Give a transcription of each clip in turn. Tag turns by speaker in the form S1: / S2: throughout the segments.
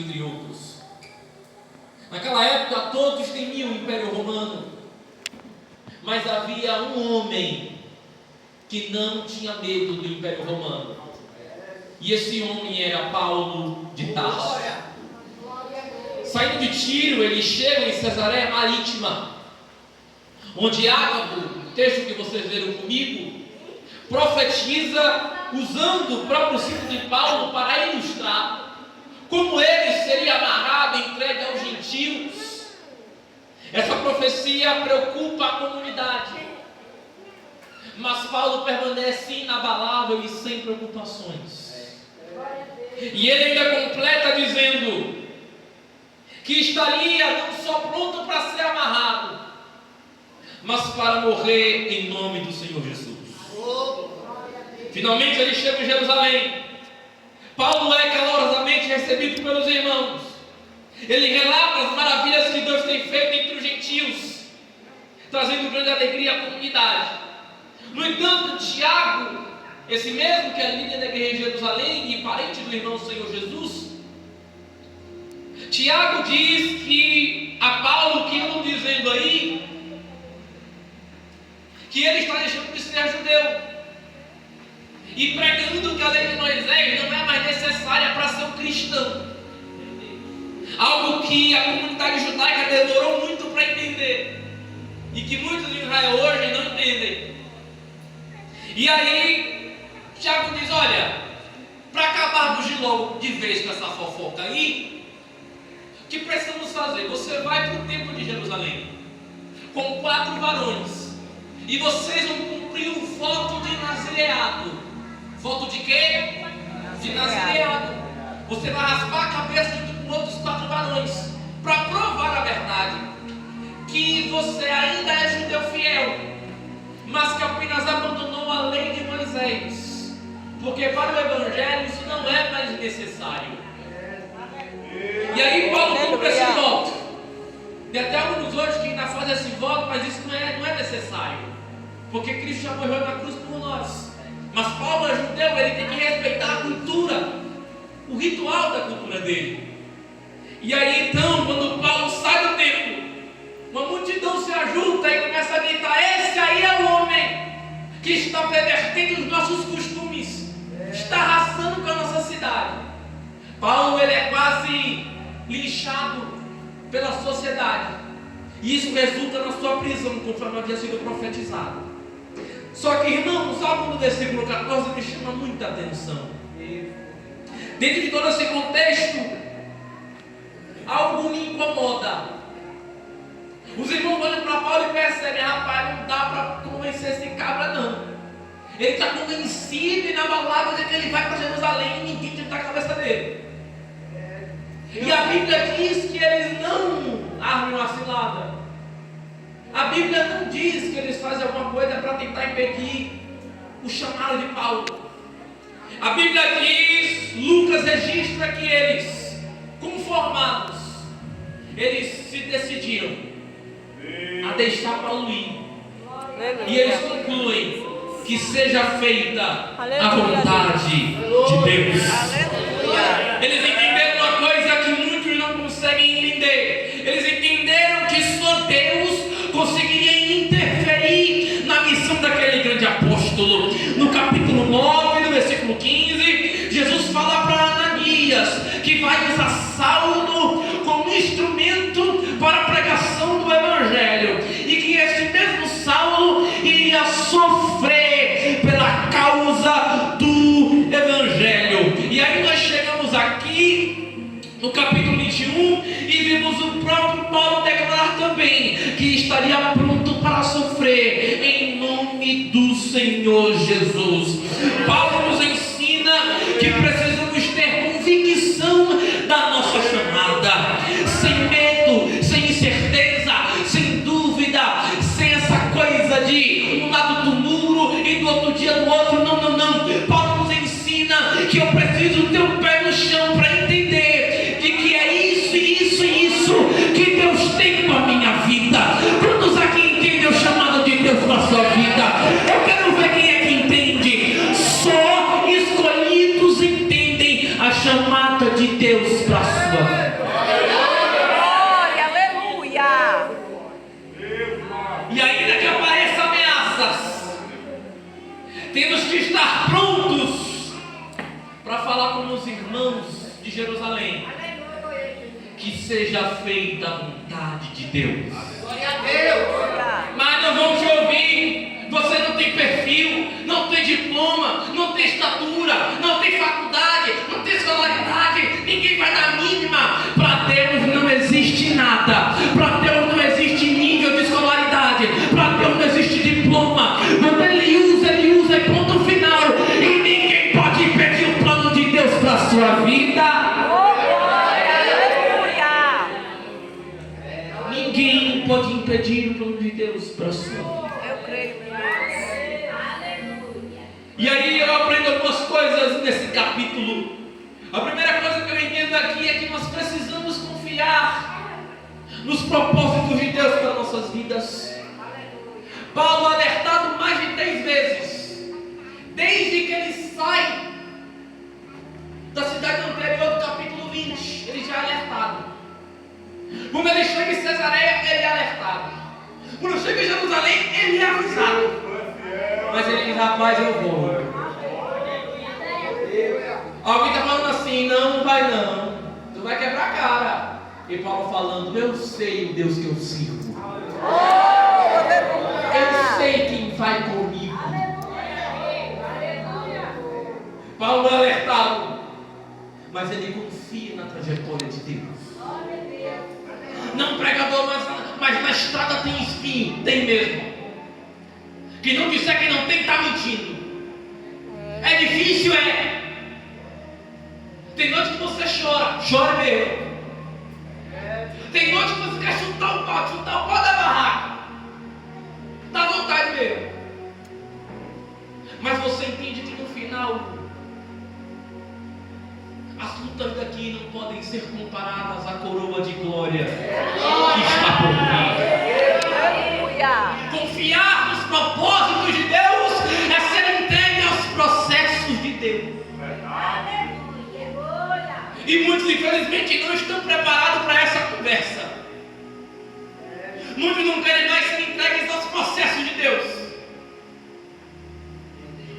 S1: entre outros. Naquela época todos temiam o Império Romano, mas havia um homem que não tinha medo do Império Romano, e esse homem era Paulo de Tarso. Saindo de Tiro, eles chegam em Cesareia Marítima, onde Ágabo, o texto que vocês leram comigo, profetiza usando o próprio cito de Paulo para ilustrar como ele seria amarrado e entregue aos gentios. Essa profecia preocupa a comunidade, mas Paulo permanece inabalável e sem preocupações. E ele ainda completa dizendo que estaria não só pronto para ser amarrado, mas para morrer em nome do Senhor Jesus. Finalmente ele chega em Jerusalém. Paulo é calorosamente recebido pelos irmãos. Ele relata as maravilhas que Deus tem feito entre os gentios, trazendo grande alegria à comunidade. No entanto, Tiago, esse mesmo que é líder da igreja em Jerusalém e parente do irmão Senhor Jesus, Tiago diz que a Paulo, que andam dizendo aí, que ele está deixando de ser judeu e pregando que a lei de Moisés não é mais necessária para ser um cristão. Algo que a comunidade judaica demorou muito para entender e que muitos em Israel hoje não entendem. E aí Tiago diz: olha, para acabarmos de logo de vez com essa fofoca aí, o que precisamos fazer? Você vai para o templo de Jerusalém com 4 varões e vocês vão cumprir o voto de nazireado. Voto de quê? De nazireado. Você vai raspar a cabeça de outros 4 varões para provar a verdade que você ainda é judeu fiel, mas que apenas abandonou a lei de Moisés, porque para o evangelho isso não é mais necessário. E aí Paulo cumpre esse voto. E até alguns hoje que ainda fazem esse voto, mas isso não é necessário, porque Cristo já morreu na cruz por nós. Mas Paulo é judeu, ele tem que respeitar a cultura, o ritual da cultura dele. E aí então, quando Paulo sai do templo, uma multidão se ajunta e começa a gritar: esse aí é o homem que está pervertendo os nossos costumes, está arrasando com a nossa cidade. Paulo, ele é quase linchado pela sociedade, e isso resulta na sua prisão, conforme havia sido profetizado. Só que, irmãos, algo no versículo 14 me chama muita atenção. Dentro de todo esse contexto, algo me incomoda. Os irmãos olham para Paulo e percebem: rapaz, não dá para convencer esse cabra não. Ele está convencido e inabalável de que ele vai para Jerusalém e ninguém tira da cabeça dele. E a Bíblia diz que eles não armam a cilada. A Bíblia não diz que eles fazem alguma coisa para tentar impedir o chamado de Paulo. A Bíblia diz, Lucas registra que eles, conformados, eles se decidiram a deixar Paulo ir. E eles concluem que seja feita a vontade de Deus. Eles entenderam uma coisa que muitos não conseguem entender. Eles entenderam que só Deus conseguiria interferir na missão daquele grande apóstolo. No capítulo 9, no versículo 15, Jesus fala para Ananias que vai usar Saulo como instrumento para a pregação do evangelho, e que esse mesmo Saulo iria sofrer pela causa do evangelho. E aí nós chegamos aqui no capítulo 21 e vimos o próprio Paulo declarar também que estaria pronto para sofrer em nome do Senhor Jesus. Paulo nos ensina que precisamos ter convicção da nossa chamada, sem medo, sem incerteza, sem dúvida, sem essa coisa de um lado do muro e do outro dia do outro. Não. Paulo nos ensina que eu preciso ter o pé no chão para entender de que é isso que Deus tem para a minha vida. Quantos aqui entendem o chamado de Deus para a sua vida? Eu quero ver quem é que entende. Só Temos que estar prontos para falar com os irmãos de Jerusalém. Que seja feita a vontade de Deus.
S2: Glória a Deus.
S1: Mas não vão te ouvir. Você não tem perfil, não tem diploma, não tem estatura, não tem faculdade, não tem escolaridade. Ninguém vai dar mínima. Para Deus não existe nada. Para Deus não existe nível de escolaridade. Para Deus não existe diploma. Quando Ele usa e ponto final. E ninguém pode impedir o plano de Deus para a sua vida. Ninguém pode impedir o plano de Deus para a sua vida.
S2: Eu creio, meu Deus.
S1: E aí eu aprendo algumas coisas nesse capítulo. A primeira coisa que eu entendo aqui é que nós precisamos confiar nos propósitos de Deus para nossas vidas. Paulo alertado mais de 3 vezes, desde que ele sai da cidade anterior do capítulo 20, ele já é alertado. Quando ele chega em Cesareia, ele é alertado. Quando chega em Jerusalém, ele é avisado. Mas ele diz, rapaz, eu vou. Alguém está falando assim, não vai não. Tu vai quebrar a cara. E Paulo falando, eu sei o Deus que eu sirvo. Eu sei quem vai comigo. Paulo é alertado. Mas ele confia na trajetória de Deus. Não, pregador, mas na estrada tem espinho. Tem mesmo. Quem não disser que não tem, está mentindo. É difícil, é. Tem noite que você chora mesmo. Tem noite que você quer chutar o pau da barraca. Dá vontade mesmo. Mas você entende que no final as lutas daqui não podem ser comparadas à coroa de glória que está por vir. Confiar nos propósitos de Deus é ser entregue aos processos de Deus. E muitos, infelizmente, não estão preparados para essa conversa. Muitos não querem mais ser entregues aos processos de Deus.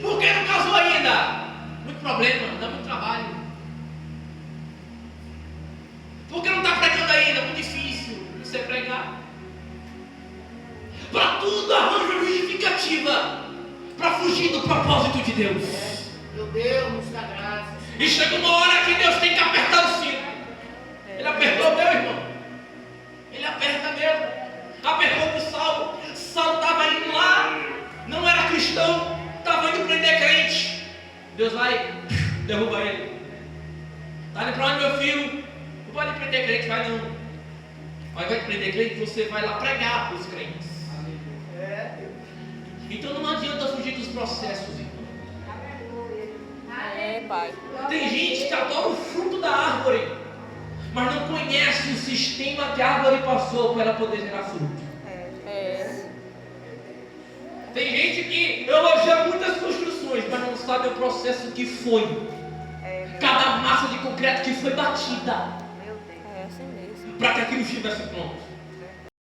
S1: Por que não casou ainda? Muito problema, dá muito trabalho. Por que não está pregando ainda? Muito difícil você pregar. Para tudo arranja justificativa para fugir do propósito de Deus.
S2: Meu Deus, nos dá graça.
S1: E chega uma hora que Deus tem que apertar o cinto. Ele apertou meu irmão. Ele aperta mesmo. Apertou com Saulo. Saulo estava indo lá, não era cristão, estava indo prender crente. Deus vai e derruba ele. Está indo para onde, meu filho? Não pode prender crente, vai não. Mas vai prender crente, você vai lá pregar para os crentes. Então não adianta fugir dos processos, irmão.
S2: Pai.
S1: Tem gente que adora o fruto da árvore, mas não conhece o sistema que a árvore passou para ela poder gerar fruto. Tem gente que elogia muitas construções, mas não sabe o processo que foi. Cada massa de concreto que foi batida.
S2: Meu Deus. É assim mesmo.
S1: Para que aquilo estivesse pronto.